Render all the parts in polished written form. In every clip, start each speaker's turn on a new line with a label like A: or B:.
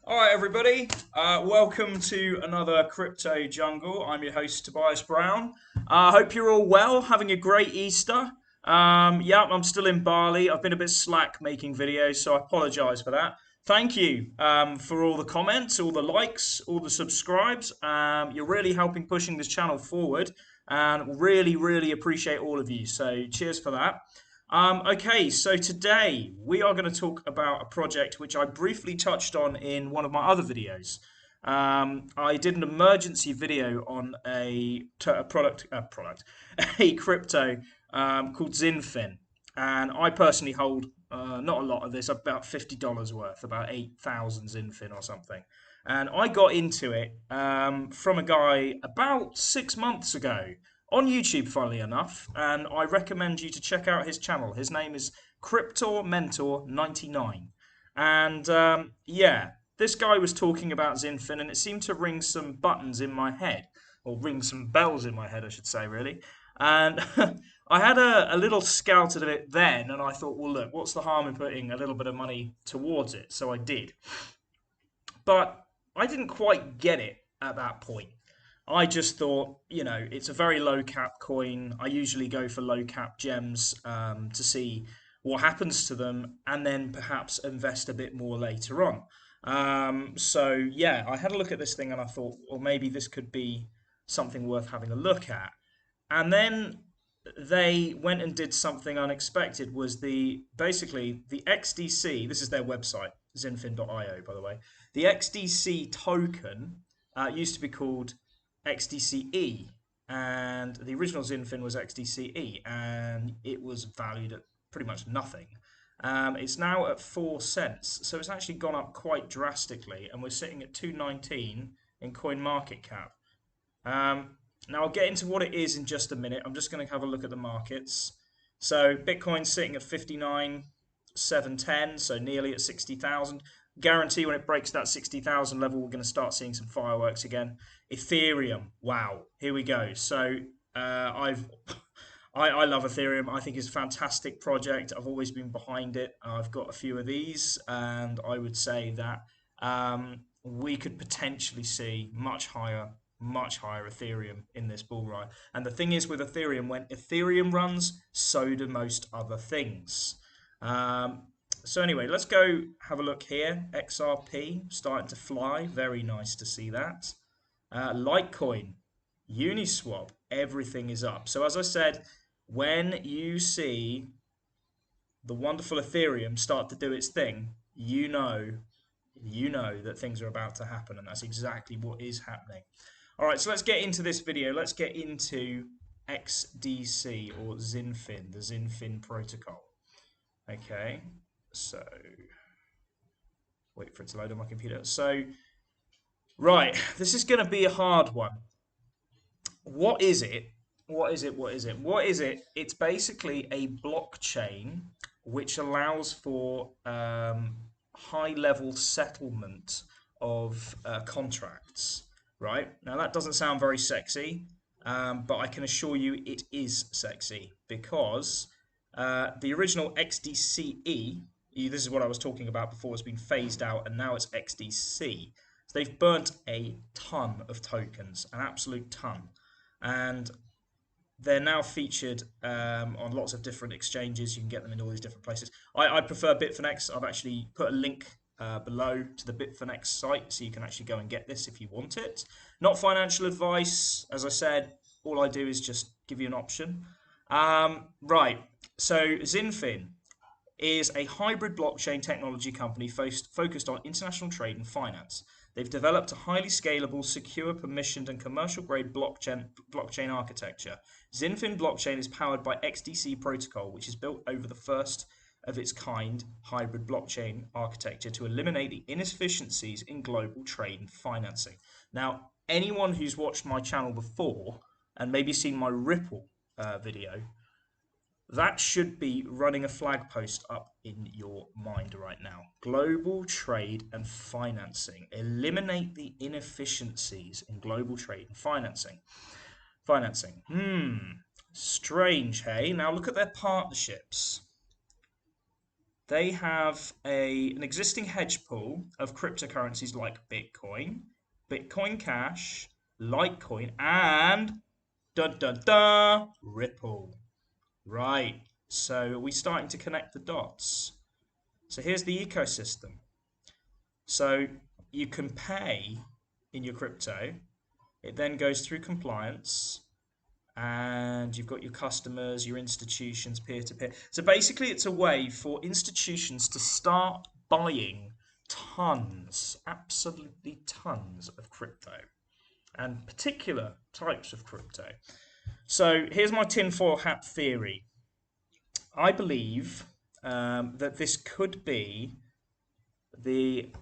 A: All right, everybody. Welcome to another Crypto Jungle. I'm your host, Tobias Brown. I hope you're all well, having a great Easter. Yeah, I'm still in Bali. I've been a bit slack making videos, so I apologize for that. Thank you for all the comments, all the likes, all the subscribes. You're really helping pushing this channel forward, and really appreciate all of you. So cheers for that. Okay, so today we are going to talk about a project which I briefly touched on in one of my other videos. I did an emergency video on a product, a crypto called XinFin, and I personally hold not a lot of this, about $50 worth, about 8,000 XinFin or something. And I got into it from a guy about 6 months ago on YouTube, funnily enough, and I recommend you to check out his channel. His name is Crypto Mentor 99, and yeah, this guy was talking about XinFin, and it seemed to ring some buttons in my head, or ring some bells in my head, I should say, really. And I had a little scout at it then, and I thought, well, look, what's the harm in putting a little bit of money towards it? So I did, but I didn't quite get it at that point. I just thought, it's a very low cap coin. I usually go for low cap gems to see what happens to them and then perhaps invest a bit more later on. So, yeah, I had a look at this thing and I thought, well, maybe this could be something worth having a look at. And then they went and did something unexpected. Was the basically the XDC, this is their website, xinfin.io, by the way. The XDC token used to be called XDCE, and the original XinFin was XDCE, and it was valued at pretty much nothing. It's now at 4 cents, so it's actually gone up quite drastically, and we're sitting at 219 in coin market cap. Now I'll get into what it is in just a minute. I'm just going to have a look at the markets. So Bitcoin's sitting at 59,710, so nearly at 60,000. Guarantee when it breaks that 60,000 level, we're going to start seeing some fireworks again. Ethereum, wow, here we go. So I love Ethereum. I think it's a fantastic project. I've always been behind it. I've got a few of these, and I would say that we could potentially see much higher Ethereum in this bull ride. And the thing is with Ethereum, when Ethereum runs, so do most other things. So anyway, let's go have a look here. XRP starting to fly. Very nice to see that. Litecoin, Uniswap, everything is up. So as I said, when you see the wonderful Ethereum start to do its thing, you know that things are about to happen, and that's exactly what is happening. All right, so let's get into this video. Let's get into XDC or XinFin, the XinFin protocol. Okay, so wait for it to load on my computer. So, right, this is going to be a hard one. What is it? What is it? It's basically a blockchain which allows for high-level settlement of contracts. Right? Now, that doesn't sound very sexy, but I can assure you it is sexy because the original XDCE, this is what I was talking about before, has been phased out, and now it's XDC. So they've burnt a ton of tokens, an absolute ton. And they're now featured on lots of different exchanges. You can get them in all these different places. I prefer Bitfinex. I've actually put a link below to the Bitfinex site, so you can actually go and get this if you want it. Not financial advice, as I said. All I do is just give you an option. Right, so XinFin is a hybrid blockchain technology company focused on international trade and finance. They've developed a highly scalable, secure, permissioned, and commercial-grade blockchain architecture. XinFin blockchain is powered by XDC protocol, which is built over the first of its kind hybrid blockchain architecture to eliminate the inefficiencies in global trade and financing. Now, anyone who's watched my channel before and maybe seen my Ripple video, that should be running a flag post up in your mind right now. Global trade and financing. Eliminate the inefficiencies in global trade and financing. Strange, hey? Now look at their partnerships. They have an existing hedge pool of cryptocurrencies like Bitcoin, Bitcoin Cash, Litecoin, and dun dun dun Ripple. Right. So we're starting to connect the dots. So here's the ecosystem. So you can pay in your crypto. It then goes through compliance, and you've got your customers, your institutions, peer to peer. So basically, it's a way for institutions to start buying tons, absolutely tons of crypto, and particular types of crypto. So here's my tinfoil hat theory. I believe that this could be the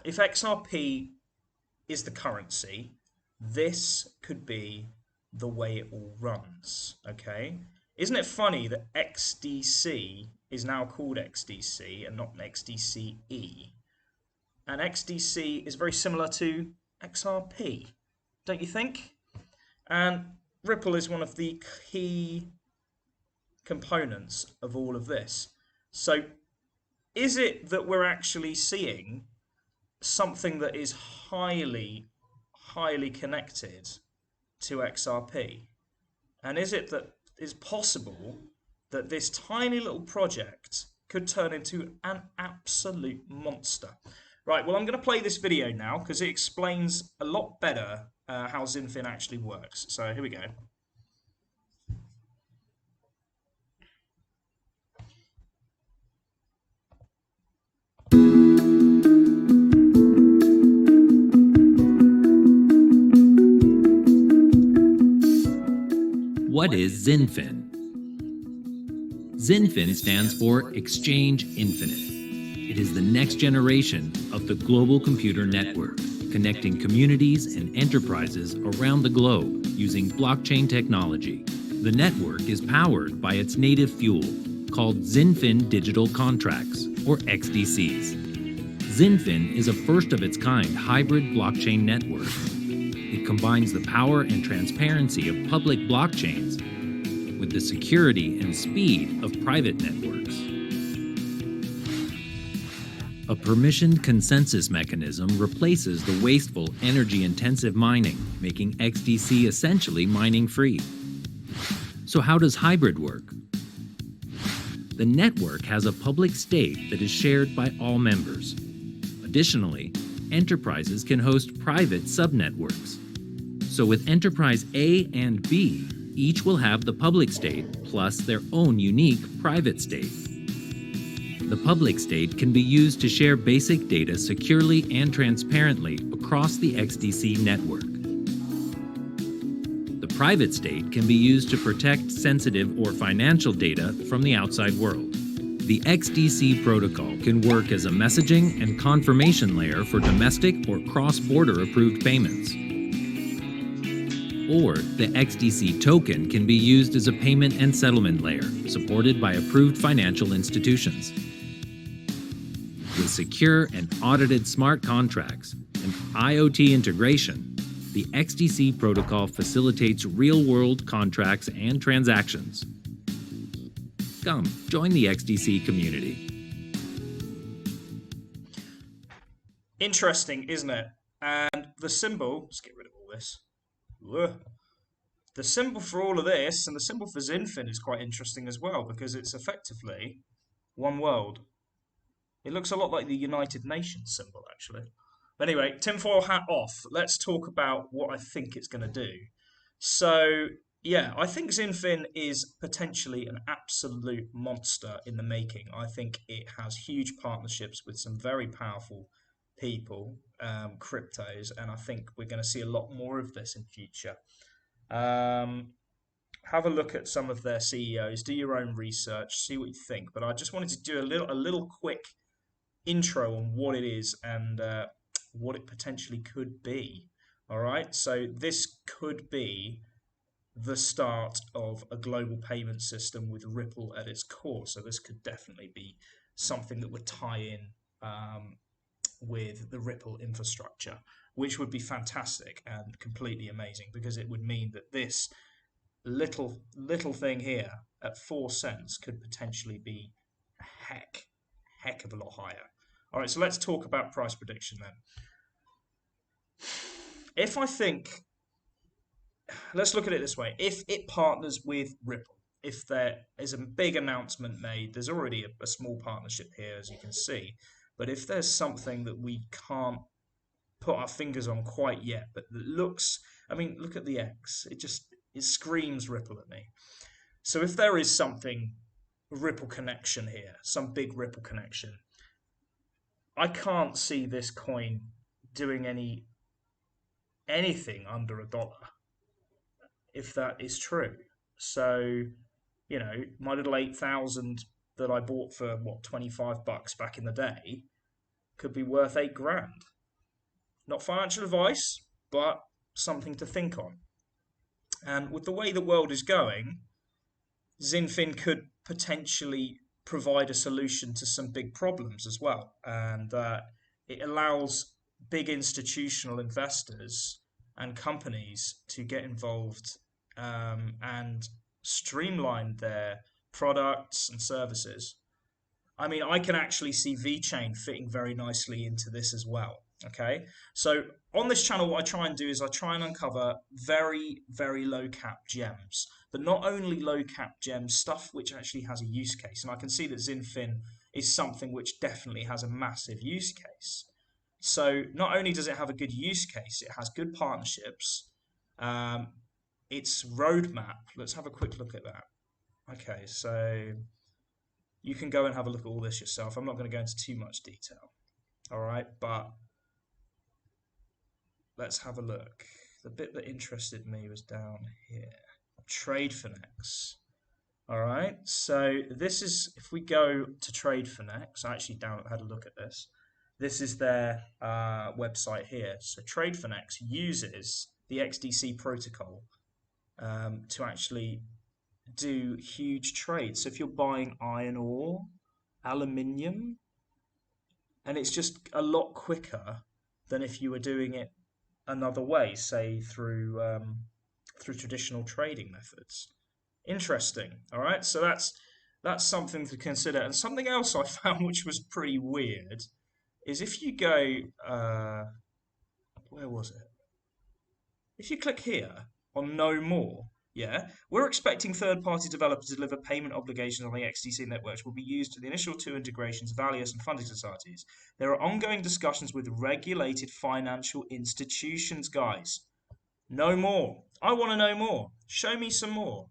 A: if XRP is the currency, this could be the way it all runs. Okay, isn't it funny that XDC is now called XDC and not XDCE? And XDC is very similar to XRP, don't you think? And Ripple is one of the key components of all of this. So, is it that we're actually seeing something that is highly connected to XRP? And is it that it's possible that this tiny little project could turn into an absolute monster? Right, well, I'm going to play this video now because it explains a lot better how XinFin actually works. So here we go.
B: What is XinFin? XinFin stands for Exchange Infinite. It is the next generation of the global computer network, connecting communities and enterprises around the globe using blockchain technology. The network is powered by its native fuel, called XinFin Digital Contracts, or XDCs. XinFin is a first-of-its-kind hybrid blockchain network. It combines the power and transparency of public blockchains with the security and speed of private networks. A permissioned consensus mechanism replaces the wasteful, energy-intensive mining, making XDC essentially mining-free. So how does hybrid work? The network has a public state that is shared by all members. Additionally, enterprises can host private subnetworks. So with Enterprise A and B, each will have the public state plus their own unique private state. The public state can be used to share basic data securely and transparently across the XDC network. The private state can be used to protect sensitive or financial data from the outside world. The XDC protocol can work as a messaging and confirmation layer for domestic or cross-border approved payments. Or the XDC token can be used as a payment and settlement layer, supported by approved financial institutions. With secure and audited smart contracts and IoT integration, the XDC protocol facilitates real-world contracts and transactions. Come, join the XDC community.
A: Interesting, isn't it? And the symbol, let's get rid of all this. Ugh. The symbol for all of this and the symbol for XinFin is quite interesting as well because it's effectively one world. It looks a lot like the United Nations symbol, actually. But anyway, tinfoil hat off. Let's talk about what I think it's going to do. So, yeah, I think XinFin is potentially an absolute monster in the making. I think it has huge partnerships with some very powerful people, cryptos, and I think we're going to see a lot more of this in future. Have a look at some of their CEOs, do your own research, see what you think. But I just wanted to do a little quick intro on what it is and what it potentially could be. All right, so this could be the start of a global payment system with Ripple at its core. So this could definitely be something that would tie in with the Ripple infrastructure, which would be fantastic and completely amazing because it would mean that this little thing here at 4 cents could potentially be heck of a lot higher. All right, so let's talk about price prediction then. If I think, let's look at it this way. If it partners with Ripple, if there is a big announcement made, there's already a small partnership here, as you can see. But if there's something that we can't put our fingers on quite yet, but that looks, I mean, look at the X. It screams Ripple at me. So if there is something, Ripple connection here, some big Ripple connection, I can't see this coin doing anything under $1, if that is true. So, my little 8,000 that I bought for what, $25 back in the day could be worth 8 grand. Not financial advice, but something to think on. And with the way the world is going, XinFin could potentially provide a solution to some big problems as well. And it allows big institutional investors and companies to get involved and streamline their products and services. I mean, I can actually see VeChain fitting very nicely into this as well. Okay, so on this channel, what I try and do is I try and uncover very, very low cap gems, but not only low cap gems, stuff which actually has a use case. And I can see that XinFin is something which definitely has a massive use case. So not only does it have a good use case, it has good partnerships. Its roadmap, let's have a quick look at that. Okay, so you can go and have a look at all this yourself. I'm not going to go into too much detail. All right, but let's have a look. The bit that interested me was down here. TradeFinex. All right, so this is, if we go to TradeFinex, I actually had a look at this. This is their website here. So TradeFinex uses the XDC protocol to actually do huge trades. So if you're buying iron ore, aluminium, and it's just a lot quicker than if you were doing it another way, say through traditional trading methods. Interesting. All right, so that's something to consider. And something else I found which was pretty weird is if you go, where was it? If you click here on Know More, yeah, we're expecting third-party developers to deliver payment obligations on the XDC networks will be used to the initial 2 integrations of Alias and funding societies. There are ongoing discussions with regulated financial institutions, guys. Know more. I want to know more. Show me some more.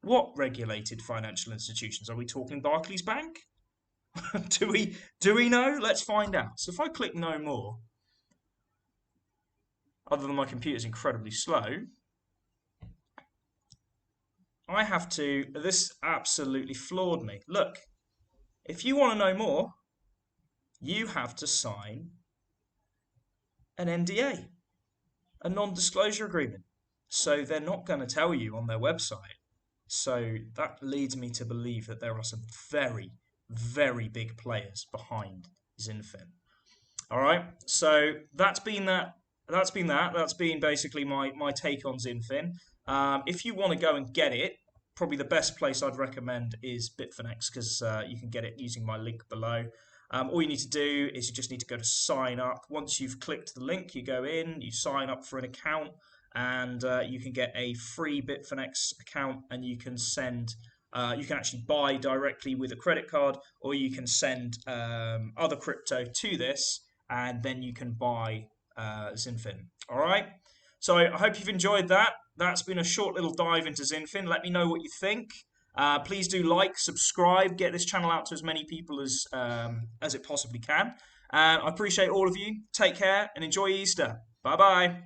A: What regulated financial institutions? Are we talking Barclays Bank? do we know? Let's find out. So if I click Know More, other than my computer's incredibly slow, I have to, this absolutely floored me. Look, if you want to know more, you have to sign an NDA, a non-disclosure agreement. So they're not going to tell you on their website. So that leads me to believe that there are some very, very big players behind XinFin. All right, so that's been basically my take on XinFin. If you want to go and get it, probably the best place I'd recommend is Bitfinex, because you can get it using my link below. All you need to do is you just need to go to sign up. Once you've clicked the link, you go in, you sign up for an account, and you can get a free Bitfinex account, and you can send. You can actually buy directly with a credit card, or you can send other crypto to this, and then you can buy XinFin. All right. So I hope you've enjoyed that. That's been a short little dive into XinFin. Let me know what you think. Please do like, subscribe, get this channel out to as many people as it possibly can. And I appreciate all of you. Take care and enjoy Easter. Bye bye.